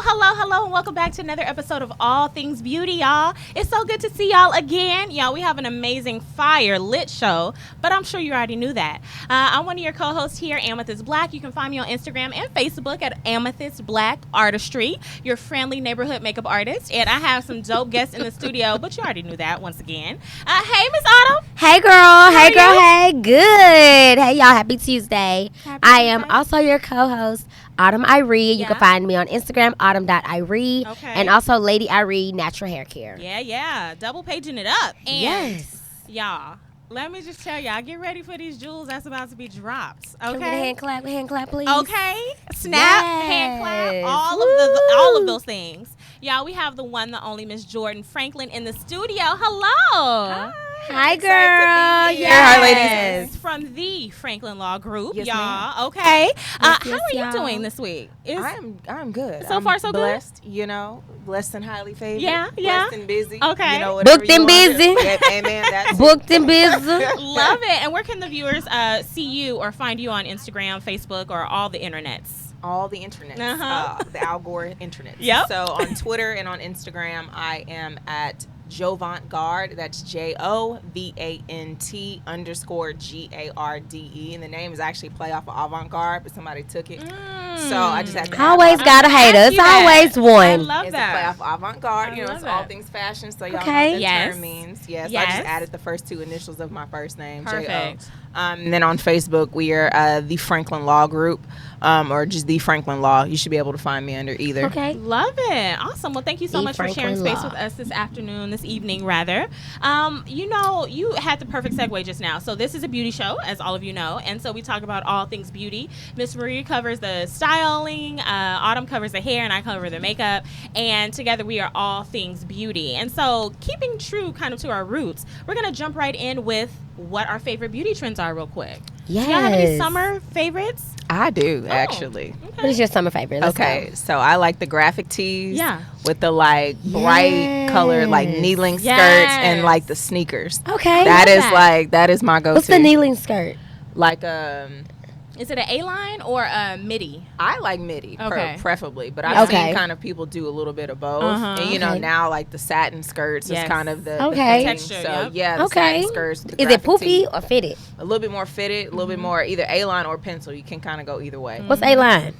Hello, and welcome back to another episode of All Things Beauty, y'all. It's so good to see y'all again. Y'all, we have an amazing fire lit show, but I'm sure you already knew that. I'm one of your co-hosts here, Amethyst Black. You can find me on Instagram and Facebook at Amethyst Black Artistry, your friendly neighborhood makeup artist. And I have some dope guests in the studio, but you already knew that once again. Hey, Miss Autumn. Hey, girl. Hey, good. Hey, y'all. Happy Tuesday. I am also your co-host, Autumn Iree. You can find me on Instagram, autumn.iree. Okay. And also Lady Iree Natural Hair Care. Yeah. Double paging it up. And Yes. y'all, let me just tell y'all, get ready for these jewels that's about to be dropped. Okay. Can we get a hand clap, please? Okay. Snap, hand clap, Yes. all of those things. Y'all, we have the one, the only Miss Jordan Franklin in the studio. Hello. Hi, girl. Hi, Yes. ladies. From the Franklin Law Group, Yes, y'all. ma'am. Okay. How are you y'all. doing this week? I'm good. So I'm far, so good? blessed, blessed and highly favored. Yeah. Blessed and busy. Okay. Whatever Booked you and wanna do. busy. Yeah, amen. That's Booked and busy. Love it. And where can the viewers see you or find you on Instagram, Facebook, or all the internets? all the internet, the Al Gore internet. Yep. So on Twitter and on Instagram, I am at Jovant Garde. That's JOVANT_GARDE. And the name is actually play off of avant garde, but somebody took it. So I just had to Always got a hater. It's always I one. love It's a play that. off of avant garde. I It's love all it. things fashion. So y'all Okay. know what that Yes. term means. Yes. Yes. I just added the first two initials of my first name, Perfect. J-O. And then on Facebook, we are the Franklin Law Group, or just the Franklin Law. You should be able to find me under either. Okay. Love it. Awesome. Well, thank you so The much for sharing Franklin space Law. with us this afternoon, this evening, rather. You had the perfect segue just now. So this is a beauty show, as all of you know. And so we talk about all things beauty. Miss Marie covers the styling, Autumn covers the hair, and I cover the makeup. And together we are all things beauty. And so keeping true kind of to our roots, we're going to jump right in with what our favorite beauty trends are real quick. Yes. Do y'all have any summer favorites? I do, actually. What is your summer favorite? Let's Okay, go. so I like the graphic tees. Yeah. With the bright color, knee-length skirts and Yes. the sneakers. Okay. That is that. that is my go-to. What's the kneeling skirt? Is it an A-line or a midi? I like midi, Okay. preferably, but I've Okay. seen kind of people do a little bit of both. Uh-huh. And Okay. now the satin skirts Yes. is kind of the Okay. thing. Texture, So yep. yeah, the Okay. satin skirts. The Is it graphic tee, poofy or fitted? a little bit more fitted, a little bit more either A-line or pencil. You can kind of go either way. What's A-line?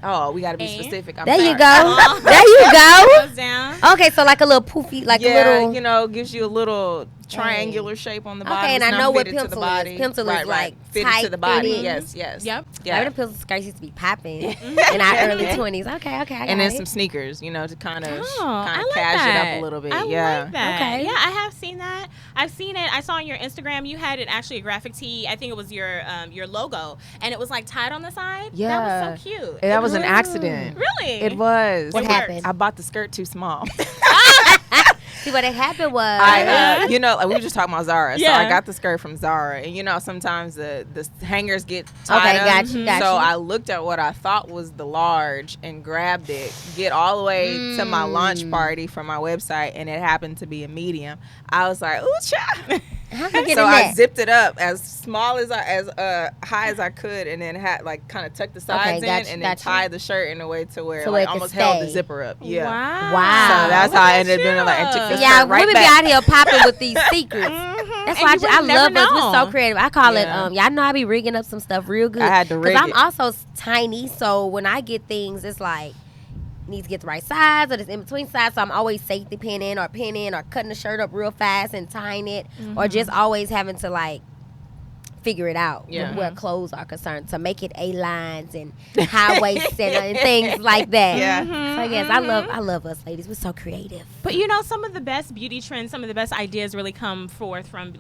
Oh, we got to be And? specific. I'm There you sorry. go. There you go. Goes down. Okay, so like a little poofy, like Yeah, a little. gives you a little triangular shape on the Okay, body. and It's I not know what fitted to the pencil is. body. Pencil is, right, like, fitted to the body. tight-fitting. Yes. Yep. Yeah. I mean, pencil skirts used to be popping in our early 20s. Okay, I got And then it. some sneakers, to kind of I like cash that. it up a little bit. I yeah. like that. Okay. Yeah, I have seen that. I've seen it. I saw on your Instagram you had it actually a graphic tee. I think it was your logo, and it was like tied on the side. Yeah. That was so cute. That was an Ooh. accident. Really? It was. What It happened? I bought the skirt too small. See, what had happened was. we were just talking about Zara. Yeah. So I got the skirt from Zara. And, sometimes the hangers get tied Okay, up. got you, got So you. I looked at what I thought was the large and grabbed it, get all the way to my launch party for my website, and it happened to be a medium. I was like, ooh, child. How you get So in I that? zipped it up as small as as high as I could, and then had kind of tucked the sides in, gotcha, and then gotcha. tied the shirt in a way to where So it could almost held the stay. zipper up. Yeah. Wow. Wow. So that's Look how I at ended up doing it. Like, I took the you. Yeah, skirt right women back. be out here popping with these secrets. Mhm. That's And why you I would never love us. We're know. so creative. I call Yeah. it, y'all know I be rigging up some stuff real good. I had to rig I'm it. also tiny, so when I get things, it's like, needs to get the right size or this in between size. So I'm always safety pinning or cutting the shirt up real fast and tying it, or just always having to figure it out Yeah. where clothes are concerned to make it A-lines and high waist and things like that. Yeah. So yes, I love us ladies. We're so creative. But some of the best beauty trends, some of the best ideas really come forth from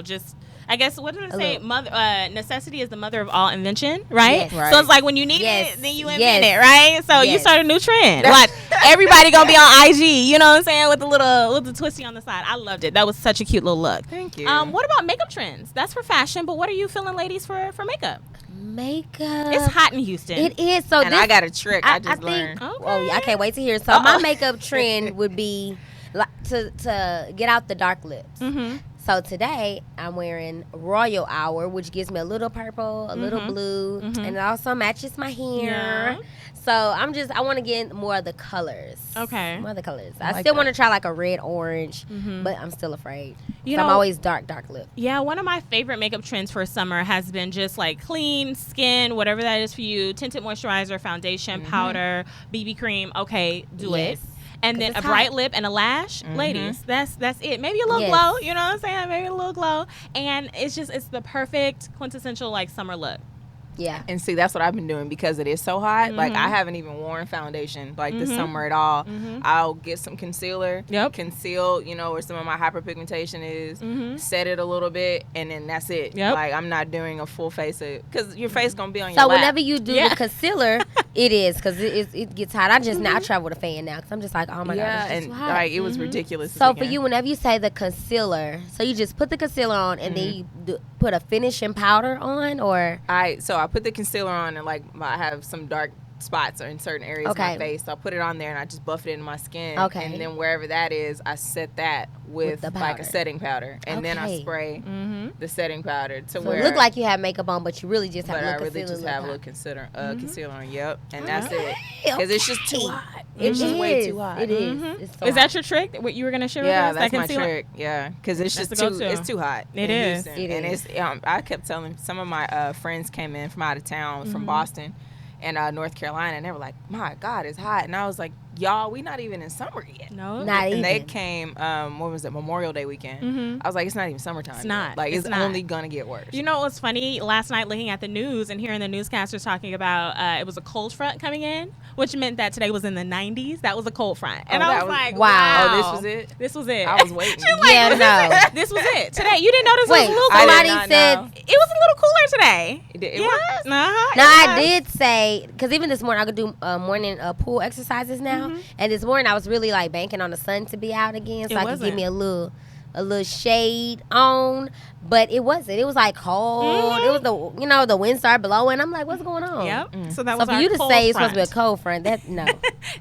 just I guess what did I say? Necessity is the mother of all invention, right? Yes. Right. So it's like when you need Yes. it, then you invent Yes. it, right? So you Yes. start a new trend. Like everybody gonna be on IG, you know what I'm saying, with the twisty on the side. I loved it. That was such a cute little look. Thank you. What about makeup trends? That's for fashion, but what are you feeling, ladies, for makeup? Makeup. It's hot in Houston. It is. So and this, I got a trick I just think, learned. Okay. Oh, yeah, I can't wait to hear. So my makeup trend would be to get out the dark lips. Mm-hmm. So today I'm wearing Royal Hour, which gives me a little purple, a little blue, and it also matches my hair. Yeah. So I want to get more of the colors. Okay. More of the colors. I I like still that. want to try like a red orange, but I'm still afraid. You So I'm know- always dark lip. Yeah, one of my favorite makeup trends for summer has been just like clean skin, whatever that is for you, tinted moisturizer, foundation, powder, BB cream. Okay, do Yes. it. And 'Cause then it's a hot. bright lip and a lash, ladies. That's it. Maybe a little Yes. glow. You know what I'm saying? Maybe a little glow. And it's the perfect quintessential like summer look. Yeah. And see, that's what I've been doing because it is so hot. Like, Mm-hmm. I haven't even worn foundation like this summer at all. I'll get some concealer, Yep. conceal, where some of my hyperpigmentation is, set it a little bit, and then that's it. Yep. Like, I'm not doing a full face because your face gonna be on your So lap. whenever you do Yeah. the concealer, it is because it gets hot. I now travel with a fan now because I'm just like, oh my yeah, god, it's and too hot. like it was ridiculous. this So for weekend. you, whenever you say the concealer, so you just put the concealer on and then you put a finishing powder on, or I put the concealer on and like I have some dark spots or in certain areas of my Okay. face. So I put it on there and I just buff it into my skin. Okay. And then wherever that is, I set that with the like a powder. setting powder. And then I Okay. spray the setting powder to so where it look like you have makeup on, but you really just have but a I little really concealer. just have a little concealer on. Yep. And that's it. Because it's just too hot. It's just way too hot. It is. It's so Is that hot. your trick? What you were gonna share Yeah, with us? that's that my concealer? trick. Yeah, because it's That's just the too. go-to. It's too hot. It in is. Houston. It And is. it's. I kept telling some of my friends came in from out of town, from Boston, and North Carolina, and they were like, "My God, it's hot," and I was like, "Y'all, we not even in summer yet." No. Not And they even. came. What was it? Memorial Day weekend. I was like, "It's not even summertime. It's yet. not. Like It's it's not. only gonna get worse." You know what's funny? Last night, looking at the news and hearing the newscasters talking about it was a cold front coming in, which meant that today was in the 90s. That was a cold front, and Oh, I that was was- like, Wow. "Wow, Oh, this was it? This was it." I was waiting. She's like, Yeah, "This no. is it. This was it today." You didn't notice it Wait, was a little I cooler. did somebody not said. know. It was a little cooler today. It yeah. was? Uh-huh. No, It I was. did say because even this morning I could do morning pool exercises now, and this morning I was really like banking on the sun to be out again, so It I could wasn't. give me a little shade on, but it wasn't. It was like cold. It was the wind started blowing. I'm like, what's going on? Yep. So that So was for our you to cold say it's front. supposed to be a cold front, that no.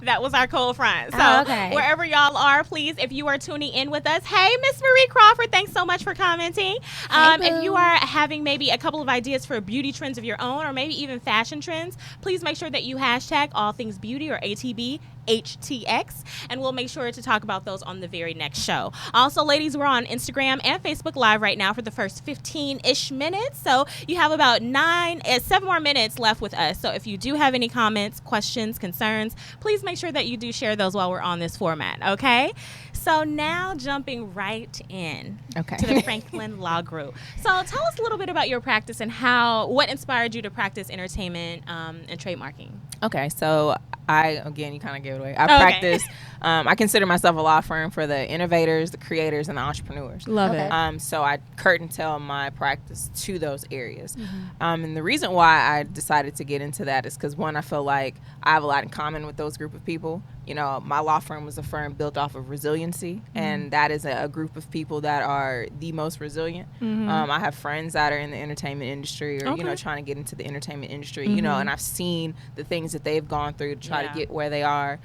That was our cold front. So Oh, okay. wherever y'all are, please, if you are tuning in with us, hey, Miss Marie Crawford, thanks so much for commenting. If you boo. are having maybe a couple of ideas for beauty trends of your own, or maybe even fashion trends, please make sure that you hashtag all things beauty or ATB. HTX, and we'll make sure to talk about those on the very next show. Also, ladies, we're on Instagram and Facebook Live right now for the first 15-ish minutes, so you have about 7 more minutes left with us. So if you do have any comments, questions, concerns, please make sure that you do share those while we're on this format, okay? So now jumping right in Okay. to the Franklin Law Group. So tell us a little bit about your practice and what inspired you to practice entertainment and trademarking. Okay, so you kind of gave it away. I Okay. practice. I consider myself a law firm for the innovators, the creators, and the entrepreneurs. Love Okay. it. So I curtain tell my practice to those areas. And the reason why I decided to get into that is because, one, I feel like I have a lot in common with those group of people. My law firm was a firm built off of resiliency, and that is a group of people that are the most resilient. I have friends that are in the entertainment industry or, Okay. trying to get into the entertainment industry, and I've seen the things that they've gone through to try Yeah. to get where they are.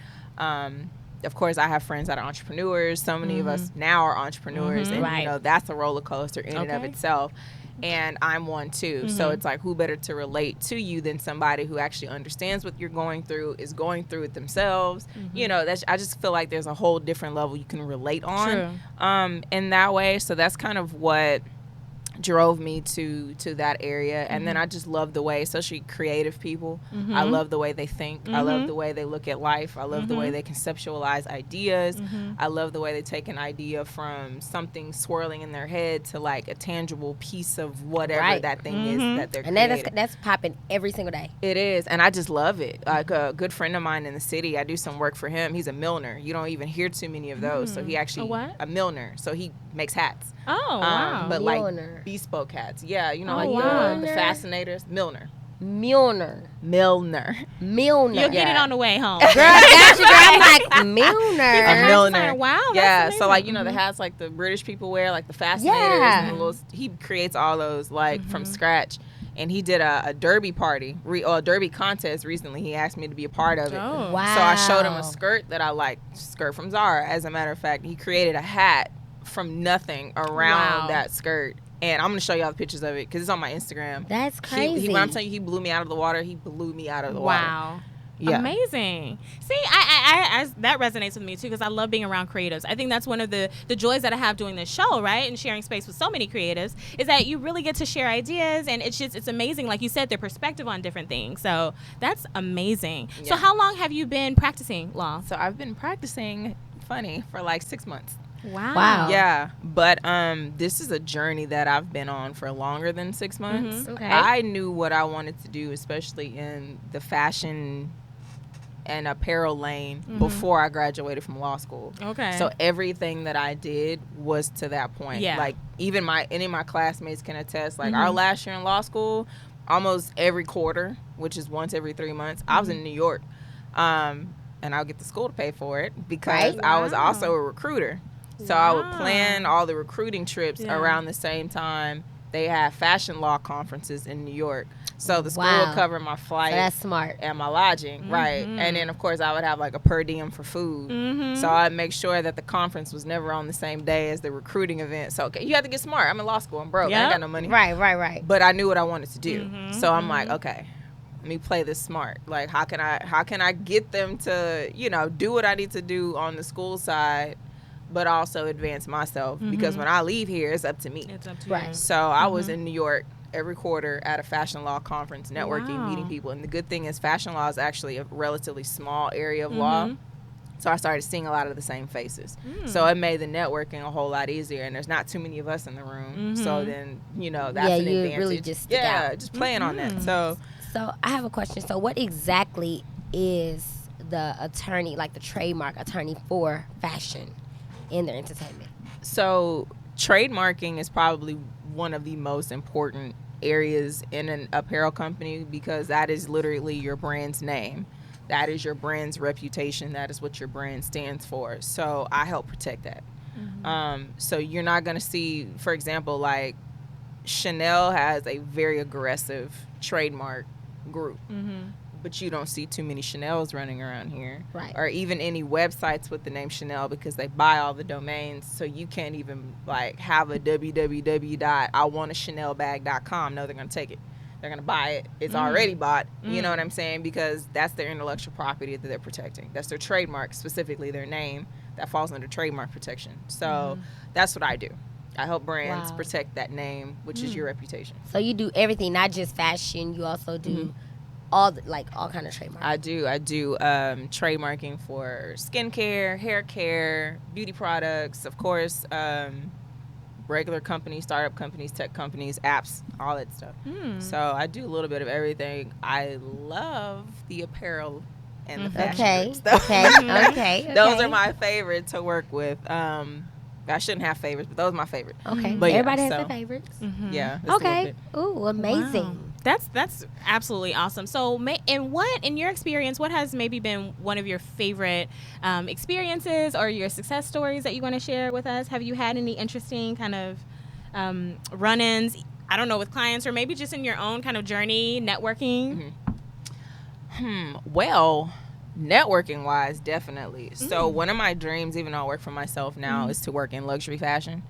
Of course, I have friends that are entrepreneurs. So many of us now are entrepreneurs, and Right. that's a roller coaster in and of Okay. itself. And I'm one too. So it's like, who better to relate to you than somebody who actually understands what you're going through, is going through it themselves. I just feel like there's a whole different level you can relate on in that way. So that's kind of what drove me to that area. And then I just love the way, especially creative people, I love the way they think. I love the way they look at life. I love the way they conceptualize ideas. I love the way they take an idea from something swirling in their head to like a tangible piece of whatever Right. that thing is that they're And creating. that's popping every single day. It is, and I just love it. Like a good friend of mine in the city, I do some work for him. He's a milliner. You don't even hear too many of those. So he actually what? a milliner. So he makes hats. Oh, wow. But Milliner. like bespoke hats. Yeah, Oh, like wow. the fascinators. Milner. Milner. Milner. Milner. You'll get it Yeah. on the way home. Girl, got you, girl. I'm like, Milner. A hat milliner. designer. Wow, that's Yeah, so like amazing. the hats like the British people wear, like the fascinators Yeah. and the little, he creates all those like from scratch. And he did a derby party or a derby contest recently. He asked me to be a part of it. Oh. Wow. So I showed him a skirt that I liked, skirt from Zara. As a matter of fact, he created a hat from nothing around Wow. that skirt. And I'm going to show y'all the pictures of it because it's on my Instagram. That's crazy. When I'm telling you he blew me out of the water, he blew me out of the water. Wow. Yeah. Amazing. See, I that resonates with me too because I love being around creatives. I think that's one of the joys that I have doing this show, right? And sharing space with so many creatives is that you really get to share ideas, and it's amazing. Like you said, their perspective on different things. So that's amazing. Yeah. So how long have you been practicing law? So I've been practicing for like 6 months. Wow. Yeah, but this is a journey that I've been on for longer than 6 months. Mhm. Okay. I knew what I wanted to do, especially in the fashion and apparel lane before I graduated from law school. Okay. So everything that I did was to that point. Yeah. Like even any of my classmates can attest. Like our last year in law school, almost every quarter, which is once every 3 months, I was in New York. And I'll get the school to pay for it because Right. I was also a recruiter. So I would Wow. plan all the recruiting trips Yeah. around the same time they had fashion law conferences in New York. So the school Wow. would cover my flight So that's smart. and my lodging, right? And then of course I would have like a per diem for food. So I'd make sure that the conference was never on the same day as the recruiting event. So okay, you have to get smart. I'm in law school. I'm broke. I Yep. ain't got no money. Right. But I knew what I wanted to do. So I'm like, okay, let me play this smart. Like how can I get them to, do what I need to do on the school side, but also advance myself because when I leave here, it's up to me. It's up to Right. you. So I was in New York every quarter at a fashion law conference, networking, Wow. meeting people. And the good thing is fashion law is actually a relatively small area of law. So I started seeing a lot of the same faces. So it made the networking a whole lot easier. And there's not too many of us in the room. So then, that's Yeah, an you advantage. really just stick yeah, out. just playing on that. So So I have a question. So what exactly is the attorney, like the trademark attorney for fashion in their entertainment? So trademarking is probably one of the most important areas in an apparel company because that is literally your brand's name. That is your brand's reputation. That is what your brand stands for. So I help protect that. So you're not going to see, for example, like Chanel has a very aggressive trademark group. But you don't see too many Chanels running around here. Right. Or even any websites with the name Chanel because they buy all the domains. So you can't even like have a www.iwantachanelbag.com. No, they're going to take it. They're going to buy it. It's already bought. You know what I'm saying? Because that's their intellectual property that they're protecting. That's their trademark, specifically their name that falls under trademark protection. So that's what I do. I help brands Wow. protect that name, which is your reputation. So you do everything, not just fashion. You also do all kind of trademark. I do trademarking for skincare, hair care, beauty products, of course, regular companies, startup companies, tech companies, apps, all that stuff. So I do a little bit of everything. I love the apparel and the fashion Okay. groups, though. Okay. Those are my favorite to work with. I shouldn't have favorites, but those are my favorite. Okay. But yeah, Everybody has so- their favorites. Yeah. it's a little Okay. bit. Ooh, amazing. Wow. That's absolutely awesome. So, in your experience, what has maybe been one of your favorite experiences or your success stories that you want to share with us? Have you had any interesting kind of run-ins? I don't know, with clients or maybe just in your own kind of journey networking. Well, networking wise, definitely. So one of my dreams, even though I work for myself now, is to work in luxury fashion,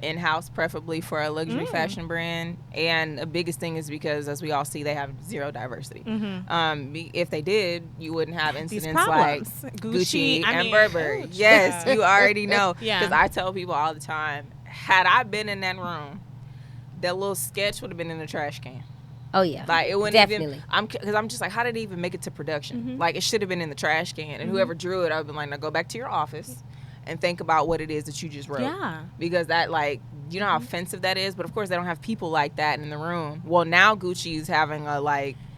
in-house, preferably for a luxury fashion brand. And the biggest thing is because, as we all see, they have zero diversity. If they did, you wouldn't have These incidents like problems. Gucci I and mean, Burberry. ouch. Yes, Yeah. you already know. Yeah. Because I tell people all the time, had I been in that room, that little sketch would have been in the trash can. Oh yeah. Like it wouldn't Definitely. even. Because I'm just like, how did it even make it to production? Like it should have been in the trash can. And whoever drew it, I've been like, now go back to your office and think about what it is that you just wrote. Yeah. Because that, like, you know how offensive that is. But of course, they don't have people like that in the room. Well, now Gucci is having a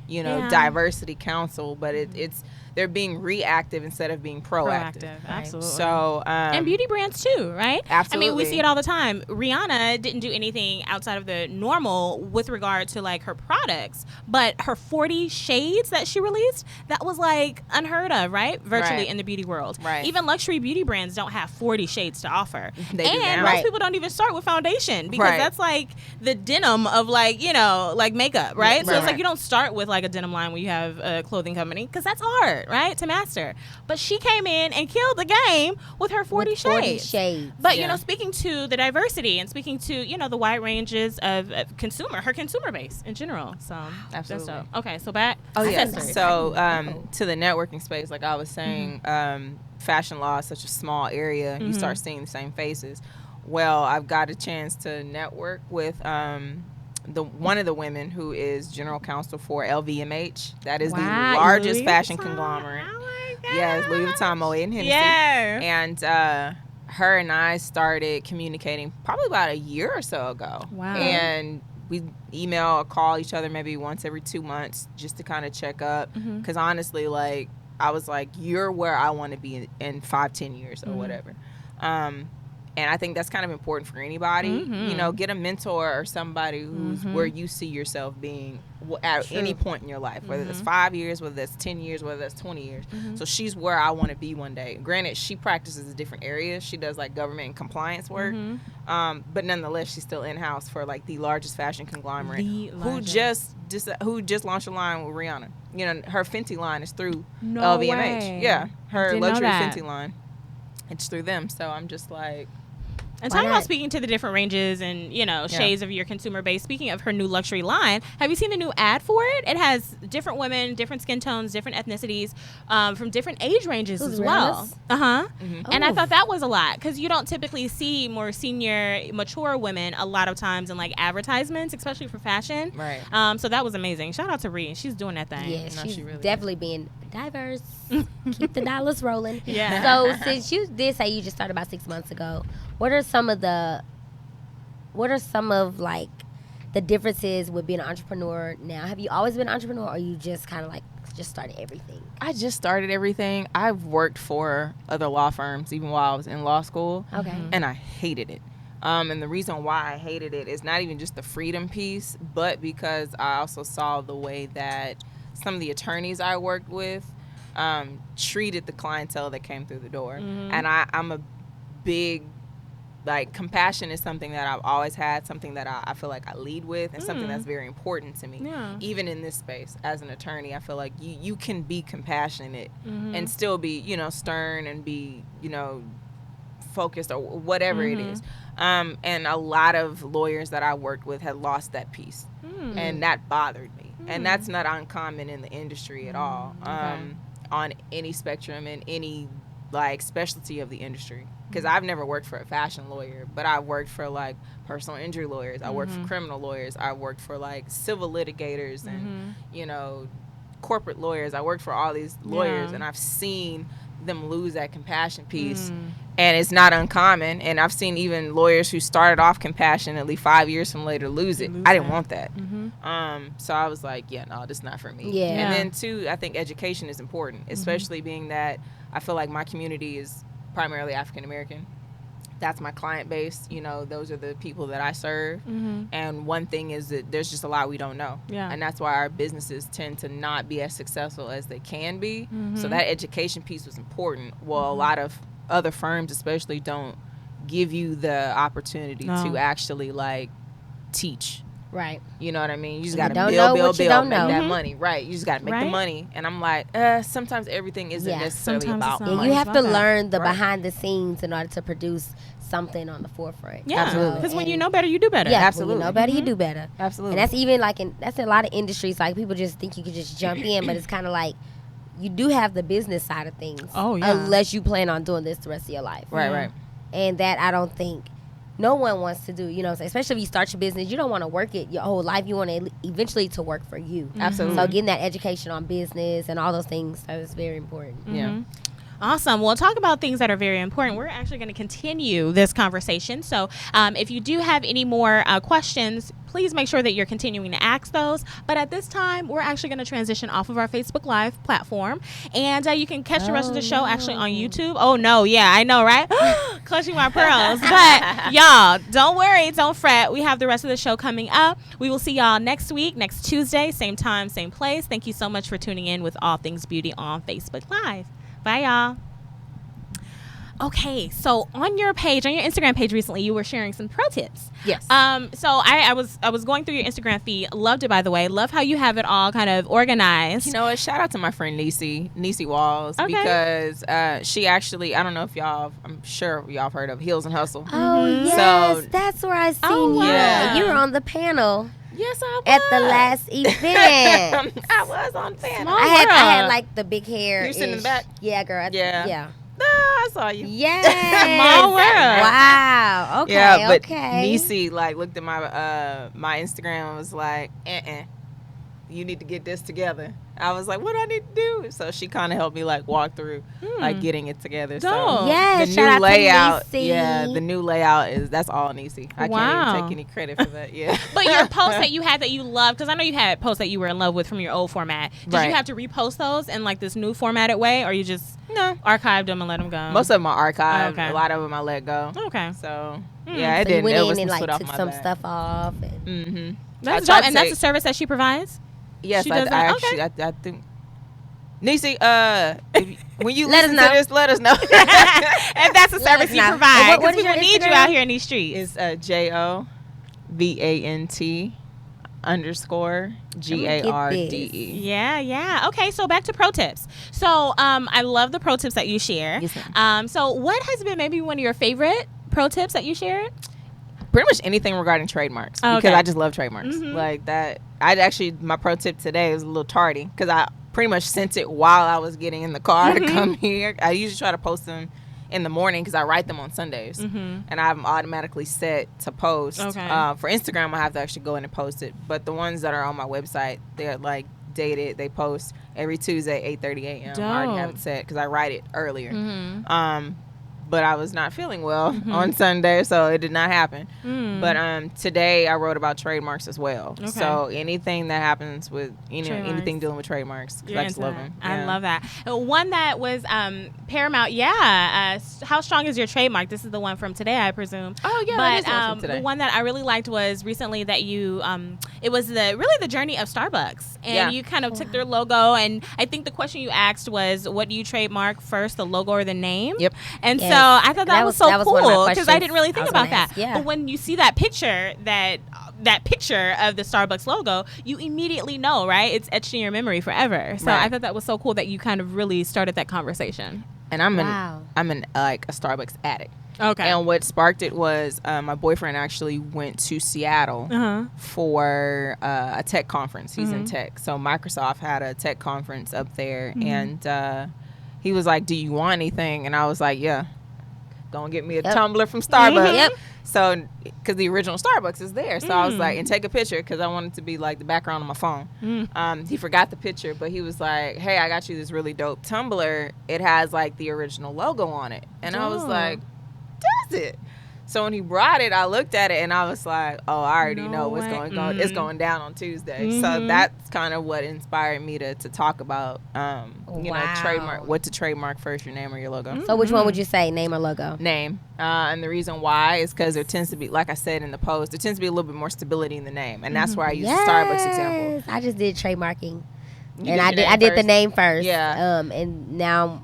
Yeah. diversity council, but it's they're being reactive instead of being proactive. Absolutely. So and beauty brands too, right? I mean, we Absolutely. see it all the time. Rihanna didn't do anything outside of the normal with regard to like her products, but her 40 shades that she released, that was like unheard of, right? Virtually Right. in the beauty world. Right. Even luxury beauty brands don't have 40 shades to offer. They do and now. most Right. people don't even start with foundation because Right. that's like the denim of like, like makeup, right? So it's Right. like you don't start with like like a denim line when you have a clothing company, because that's hard, right, to master. But she came in and killed the game with her 40 shades. But you know, speaking to the diversity and speaking to, you know, the wide ranges of her consumer base in general. So Absolutely. that's dope. Okay, so back. Oh yeah. accessories. So to the networking space, like I was saying, fashion law is such a small area. You start seeing the same faces. Well, I've got a chance to network with one of the women who is general counsel for LVMH. That is the largest Louis fashion Vuitton. conglomerate. Oh my God. Yes, Louis Vuitton, Moet and Hennessy. Yeah. And her and I started communicating probably about a year or so ago. Wow. And we email or call each other maybe once every 2 months just to kind of check up. Because honestly, like, I was like, you're where I want to be in 5-10 years or whatever. And I think that's kind of important for anybody. You know, get a mentor or somebody who's where you see yourself being at any point in your life, whether that's 5 years, whether that's 10 years, whether that's 20 years. So she's where I want to be one day. Granted, she practices in different areas. She does like government and compliance work. But nonetheless, she's still in-house for like the largest fashion conglomerate who just launched a line with Rihanna. You know, her Fenty line is through LVMH. way. Yeah, her Didn't know luxury that. Fenty line. It's through them. So I'm just like... And talking about speaking to the different ranges and, you know, shades of your consumer base, speaking of her new luxury line, have you seen the new ad for it? It has different women, different skin tones, different ethnicities, from different age ranges as well. And I thought that was a lot, because you don't typically see more senior, mature women a lot of times in like advertisements, especially for fashion. Right. So that was amazing. Shout out to Ree. She's doing that thing. Yeah, No, she's she really definitely being diverse. Keep the dollars rolling. Yeah. So since you did say you just started about 6 months ago, what are some of like the differences with being an entrepreneur now? Have you always been an entrepreneur, or you just kind of like just started everything? I just started everything. I've worked for other law firms even while I was in law school. Okay. And I hated it. And the reason why I hated it is not even just the freedom piece, but because I also saw the way that some of the attorneys I worked with treated the clientele that came through the door. And I'm a big, like, compassion is something that I've always had, something that I feel like I lead with, and something that's very important to me. Yeah. Even in this space, as an attorney, I feel like you can be compassionate and still be, you know, stern and be, you know, focused or whatever it is. And a lot of lawyers that I worked with had lost that piece. And that bothered me. And that's not uncommon in the industry at all, on any spectrum and any, like, specialty of the industry. Because I've never worked for a fashion lawyer, but I worked for, like, personal injury lawyers. I worked for criminal lawyers. I worked for, like, civil litigators and, you know, corporate lawyers. I worked for all these lawyers, and I've seen them lose that compassion piece. And it's not uncommon. And I've seen even lawyers who started off compassionately 5 years from later lose it. I didn't want that. So I was like, yeah, no, this is not for me. Yeah. And then, too, I think education is important, especially being that I feel like my community is primarily African American. That's my client base. You know, those are the people that I serve. And one thing is that there's just a lot we don't know. And that's why our businesses tend to not be as successful as they can be. So that education piece was important. Well, a lot of other firms especially don't give you the opportunity to actually, like, teach. Right. You know what I mean? You just You got to don't build, know what you don't make know. that money. Right. You just got to make the Right. money. And I'm like, sometimes everything isn't Yeah. necessarily Sometimes about it's not. Yeah, money. you have to about that. learn the Right. behind the scenes in order to produce something on the forefront. Yeah. Absolutely. Because when And- you know better, you do better. Yeah, Absolutely. when you know better, you do better. Absolutely. And that's even like that's in a lot of industries. Like, people just think you can just jump in, but it's kind of like you do have the business side of things. Oh, yeah. Unless you plan on doing this the rest of your life. Right, Yeah. right. And that I don't think no one wants to do. You know what I'm saying? Especially if you start your business, you don't want to work it your whole life. You want it eventually to work for you. Absolutely. So getting that education on business and all those things, so is very important. Yeah. Awesome. Well, talk about things that are very important. We're actually going to continue this conversation. So if you do have any more questions, please make sure that you're continuing to ask those. But at this time, we're actually going to transition off of our Facebook Live platform. And you can catch the rest of the show actually on YouTube. Oh, no. Yeah, I know, right? Clutching my pearls. But y'all, don't worry. Don't fret. We have the rest of the show coming up. We will see y'all next week, next Tuesday, same time, same place. Thank you so much for tuning in with All Things Beauty on Facebook Live. Bye, y'all. Okay, so on your page, on your Instagram page recently, you were sharing some pro tips. Yes. So I was going through your Instagram feed. Loved it, by the way. Love how you have it all kind of organized. You know what? Shout out to my friend Niecy Walls, Okay. because she actually, I don't know if I'm sure y'all have heard of Heels and Hustle. Oh Mhm. yes, So- that's where I seen Oh, you. wow. You were on the panel Yes, I was. at the last event. I was on fan. Small I had world. like the big hair. You were sitting in the back? Yeah, girl. Yeah. Yeah. No, I saw you. Yes. Small world. Wow. Okay. Yeah, but okay. Niecy like looked at my Instagram and was like, you need to get this together. I was like, what do I need to do? So she kind of helped me like walk through like getting it together. Dope. So Yes. the shout new out layout, to Niecy. yeah, the new layout that's all Niecy. I Wow. can't even take any credit for that. Yeah. But your posts that you had that you loved, because I know you had posts that you were in love with from your old format. Did Right. you have to repost those in like this new formatted way, or you just No. archived them and let them go? Most of them are archived. Okay. A lot of them I let go. Okay. So Mm. yeah, it So you didn't. went It in was and some like sweat off took my some back. stuff off. And Mm-hmm. That's I dope, tried and that's to- a service that she provides. Yes, She I does that? actually, I think. Niecy, when you Let us listen know. to this, let us know. If that's a Let service us you know. provide, What because is your people need you Instagram? uh, out here in these streets. It's JOVANT_GARDE. Yeah. Okay, so back to pro tips. So I love the pro tips that you share. Yes, ma'am. So what has been maybe one of your favorite pro tips that you shared? Pretty much anything regarding trademarks, Oh, because okay. I just love trademarks. Mhm. Like that. My pro tip today was a little tardy because I pretty much sent it while I was getting in the car to come here. I usually try to post them in the morning because I write them on Sundays, and I'm automatically set to post. Okay. For Instagram, I have to actually go in and post it, but the ones that are on my website, they're like dated. They post every Tuesday, 8:30 a.m. I already have Dope. it set because I write it earlier. Mm-hmm. But I was not feeling well on Sunday, so it did not happen. Mm. But today I wrote about trademarks as well. Okay. So anything that happens with Trademarks. anything dealing with trademarks, 'cause You're I just into love that. them. I Yeah. love that. One that was Paramount. Yeah. How strong is your trademark? This is the one from today, I presume. Oh yeah, But that is the one from the today. one that I really liked was recently that you it was the journey of Starbucks, and Yeah. you kind of took their logo, and I think the question you asked was, what do you trademark first, the logo or the name? Yep. And Yes. so I thought that was so that was one of my cool because I questions didn't really I think was about gonna that. ask, yeah. But when you see that picture, that picture of the Starbucks logo, you immediately know, right? It's etched in your memory forever. So Right. I thought that was so cool that you kind of really started that conversation. And I'm Wow. an like a Starbucks addict. Okay. And what sparked it was my boyfriend actually went to Seattle Uh-huh. for a tech conference. He's in Mhm. tech, so Microsoft had a tech conference up there, and he was like, "Do you want anything?" And I was like, "Yeah, go and get me a Yep. tumbler from Starbucks." Yep. So, because the original Starbucks is there, so I was Mm. like, and take a picture because I wanted to be like the background on my phone. Mm. He forgot the picture, but he was like, "Hey, I got you this really dope tumbler. It has like the original logo on it," and I was Dope. like, "Does it?" So when he brought it, I looked at it and I was like, "Oh, I already No know what's way. going on. It's Mhm. going down on Tuesday." So Mhm. that's kind of what inspired me to talk about, Wow. trademark. What to trademark first, your name or your logo. So which one would you say, name or logo? Name, and the reason why is because there tends to be, like I said in the post, there tends to be a little bit more stability in the name, and that's why I use the Starbucks example. Yes. I just did trademarking, You and your I did name the first. name first. Yeah. And now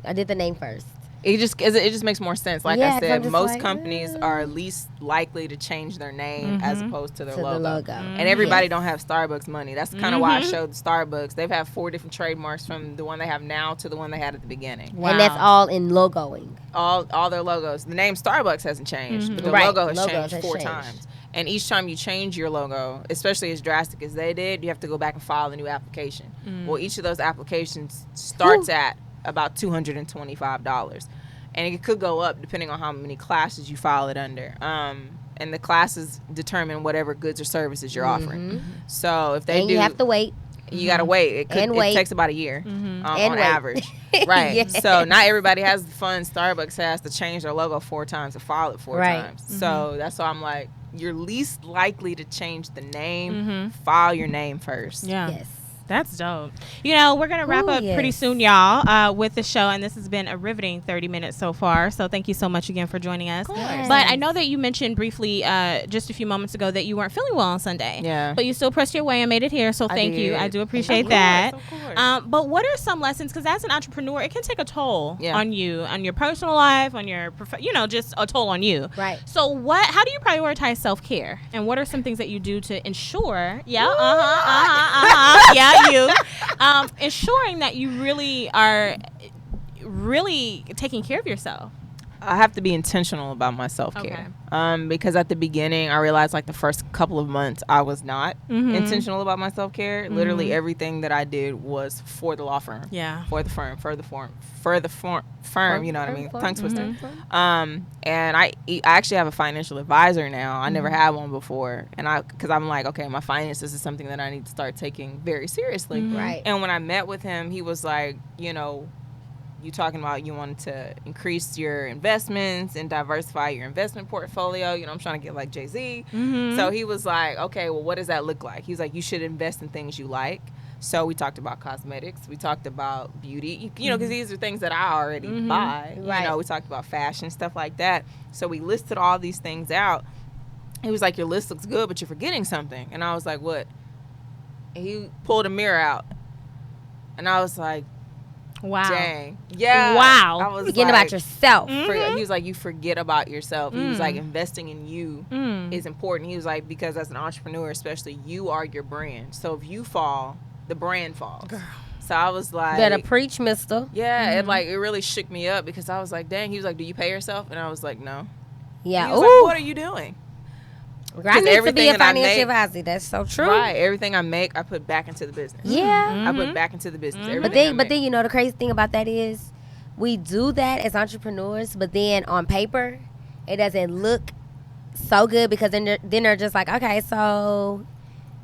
I did the name first. It just makes more sense. Like Yeah, I 'cause I'm said, just most like, companies are least likely to change their name as opposed to their To logo. the logo. And everybody Yes. don't have Starbucks money. That's kind of why I showed the Starbucks. They've had 4 different trademarks from the one they have now to the one they had at the beginning. Wow. And that's all in logoing. All their logos. The name Starbucks hasn't changed, but the Right. logo has Logo changed has 4 changed. times. And each time you change your logo, especially as drastic as they did, you have to go back and file a new application. Well, each of those applications starts at about $225. And it could go up depending on how many classes you file it under. And the classes determine whatever goods or services you're offering. So if they And do, you have to wait. you gotta wait. And wait. It takes about a year And on wait. average, right? Yeah. So not everybody has the funds Starbucks has to change their logo 4 times or file it 4 Right. times. So that's why I'm like, you're least likely to change the name. File your name first. Yeah. Yes. That's dope. You know, we're going to wrap Ooh, up pretty yes. soon, y'all, with the show. And this has been a riveting 30 minutes so far. So thank you so much again for joining us. Yes. But I know that you mentioned briefly just a few moments ago that you weren't feeling well on Sunday. Yeah. But you still pressed your way and made it here. So thank you. I do appreciate that. Of course. But what are some lessons? Because as an entrepreneur, it can take a toll Yeah. on you, on your personal life, on your, just a toll on you. Right. So how do you prioritize self-care? And what are some things that you do to ensure, ensuring that you really are really taking care of yourself? I have to be intentional about my self-care. Okay. Because at the beginning, I realized like the first couple of months, I was not intentional about my self-care. Literally everything that I did was for the law firm. Yeah. For the firm, you know what I mean? Tongue twister. And I actually have a financial advisor now. I never had one before. And because I'm like, okay, my finances is something that I need to start taking very seriously. Right. And when I met with him, he was like, you talking about you wanted to increase your investments and diversify your investment portfolio. I'm trying to get like Jay-Z. So he was like, okay, well, what does that look like? He's like, you should invest in things you like. So we talked about cosmetics. We talked about beauty, because these are things that I already buy. Right. We talked about fashion, stuff like that. So we listed all these things out. He was like, your list looks good, but you're forgetting something. And I was like, what? And he pulled a mirror out. And I was like, Wow. dang. Yeah. Wow. I was Forgetting like, about yourself. He was like, you forget about yourself. He was like, investing in you is important. He was like, because as an entrepreneur, especially, you are your brand. So if you fall, the brand falls. Girl. So I was like, Better preach, mister. yeah, it really shook me up because I was like, dang. He was like, do you pay yourself? And I was like, no. Yeah. He was Ooh. like, what are you doing? I need to be everything a that I financial make- advisor. That's so true. Right. Everything I make, I put back into the business. Yeah. I put back into the business. But Everything then, the crazy thing about that is, we do that as entrepreneurs, but then on paper, it doesn't look so good because then they're just like, okay, so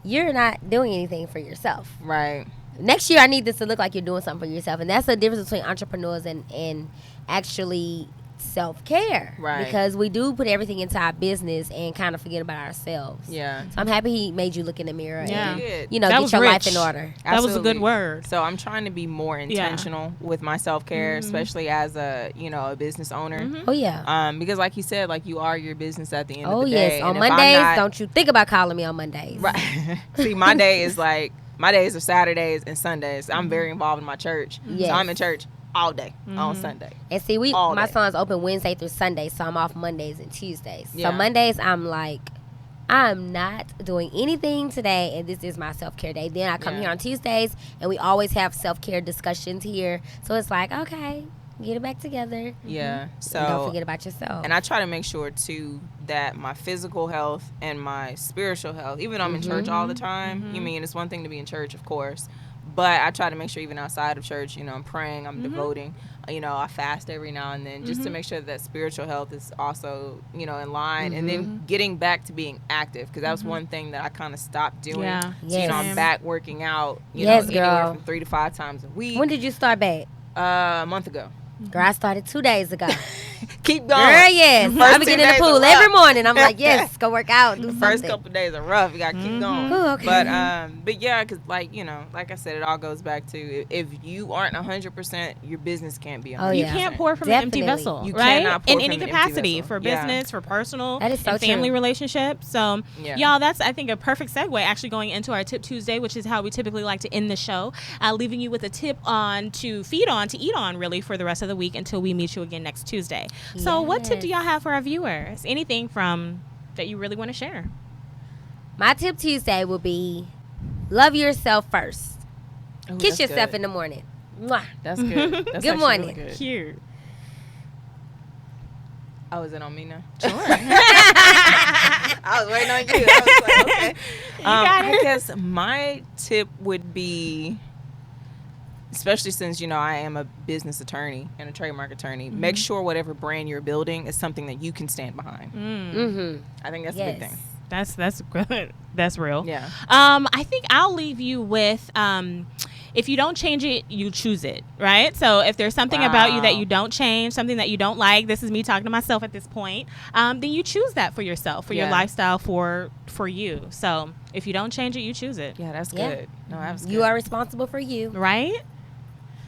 you're not doing anything for yourself. Right. Next year, I need this to look like you're doing something for yourself, and that's the difference between entrepreneurs and actually self-care. Right. Because we do put everything into our business and kind of forget about ourselves. Yeah. So I'm happy he made you look in the mirror Yeah. and, He did. That get was your rich. life in order. That was a good Absolutely. word. So I'm trying to be more intentional with my self-care, especially as a business owner. Oh, yeah. Because like you said, like you are your business at the end Oh, of the day. yes. On And if I'm Mondays, not- don't you think about calling me on Mondays. Right. See, my days are Saturdays and Sundays. I'm very involved in my church. Yes. So I'm in church all day on Sunday. And see, All my day. son's open Wednesday through Sunday, so I'm off Mondays and Tuesdays. Yeah. So Mondays, I'm like, I'm not doing anything today, and this is my self-care day. Then I come Yeah. here on Tuesdays, and we always have self-care discussions here. So it's like, okay, get it back together. Yeah. So And don't forget about yourself. and I try to make sure too that my physical health and my spiritual health, even though I'm in church all the time, it's one thing to be in church, of course, but I try to make sure even outside of church, I'm praying, I'm devoting, I fast every now and then just to make sure that spiritual health is also, in line, and then getting back to being active, because that was one thing that I kind of stopped doing. Yeah. So, Yes. I'm back working out, Yes, anywhere girl. from 3 to 5 times a week. When did you start back? A month ago. Girl, I started 2 days ago. Keep going. Girl, yes. First I be 2 getting in the days pool are every rough. morning. I'm like, yes, go work out, do First something. couple days are rough. You gotta keep going. Ooh, okay. But yeah, because like I said, it all goes back to if you aren't 100%, your business can't be 100%. Oh, You yeah. can't pour from an empty Definitely. vessel, You right? cannot pour In from any an empty capacity, vessel. for Yeah. business, for personal, That is so and family true. relationships. So, Yeah. y'all, that's I think a perfect segue. Actually, going into our Tip Tuesday, which is how we typically like to end the show, leaving you with a tip to feed on, to eat on, really, for the rest of the week until we meet you again next Tuesday. So, what tip do y'all have for our viewers? Anything from that you really want to share? My tip Tuesday will be love yourself first. Ooh, Kiss that's yourself good. in the morning. Mwah. That's good. That's Good actually morning. Really good. Cute. Oh, is it on me now? Sure. I was waiting on you. I was like, okay. got I it. guess my tip would be, especially since I am a business attorney and a trademark attorney, make sure whatever brand you're building is something that you can stand behind. Mm-hmm. I think that's a Yes. big thing. That's good. That's real. Yeah. I think I'll leave you with if you don't change it, you choose it, right? So if there's something about you that you don't change, something that you don't like, this is me talking to myself at this point, then you choose that for yourself, for your lifestyle, for you. So if you don't change it, you choose it. Yeah, that's good. No, that was good. You are responsible for you. Right?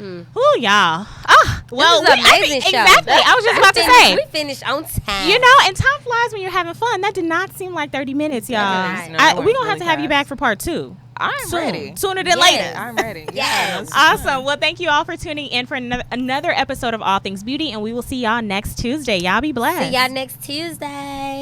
Ooh, y'all. Well, this is an amazing show. Exactly. I was just about to say. We finished on time. You know, and time flies when you're having fun. That did not seem like 30 minutes, y'all. We're going to have to have you back for part 2. I'm ready. Sooner than later. I'm ready. Yes. Awesome. Well, thank you all for tuning in for another episode of All Things Beauty, and we will see y'all next Tuesday. Y'all be blessed. See y'all next Tuesday.